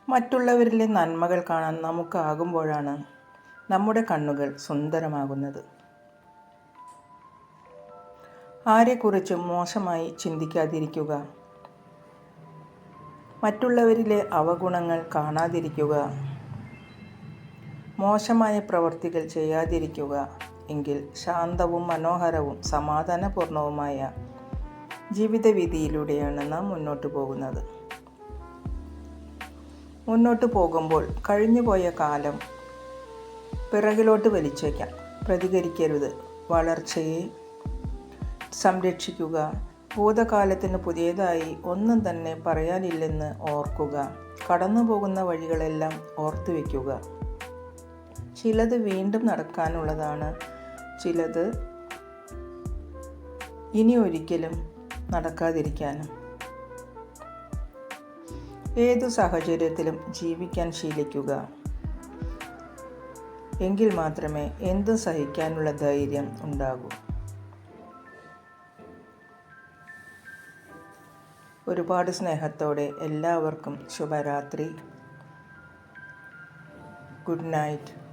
മറ്റുള്ളവരിലെ നന്മകൾ കാണാൻ നമുക്കാകുമ്പോഴാണ് നമ്മുടെ കണ്ണുകൾ സുന്ദരമാകുന്നത്. ആരെക്കുറിച്ചും മോശമായി ചിന്തിക്കാതിരിക്കുക. മറ്റുള്ളവരിലെ അവഗുണങ്ങൾ കാണാതിരിക്കുക. മോശമായ പ്രവൃത്തികൾ ചെയ്യാതിരിക്കുക. എങ്കിൽ ശാന്തവും മനോഹരവും സമാധാനപൂർണവുമായ ജീവിത വീഥിയിലൂടെയാണ് നാം മുന്നോട്ട് പോകുന്നത്. മുന്നോട്ട് പോകുമ്പോൾ കഴിഞ്ഞുപോയ കാലം പിറകിലോട്ട് വലിച്ചേക്കാം. പ്രതികരിക്കരുത്. വളർച്ചയെ സംരക്ഷിക്കുക. ഭൂതകാലത്തിന് പുതിയതായി ഒന്നും തന്നെ പറയാനില്ലെന്ന് ഓർക്കുക. കടന്നു പോകുന്ന വഴികളെല്ലാം ഓർത്തു വയ്ക്കുക. ചിലത് വീണ്ടും നടക്കാനുള്ളതാണ്. ചിലത് ഇനി ഒരിക്കലും നടക്കാതിരിക്കാനും. ഏതു സാഹചര്യത്തിലും ജീവിക്കാൻ ശീലിക്കുക. എങ്കിൽ മാത്രമേ എന്തും സഹിക്കാനുള്ള ധൈര്യം ഉണ്ടാകൂ. ഒരുപാട് സ്നേഹത്തോടെ എല്ലാവർക്കും ശുഭരാത്രി. Good night.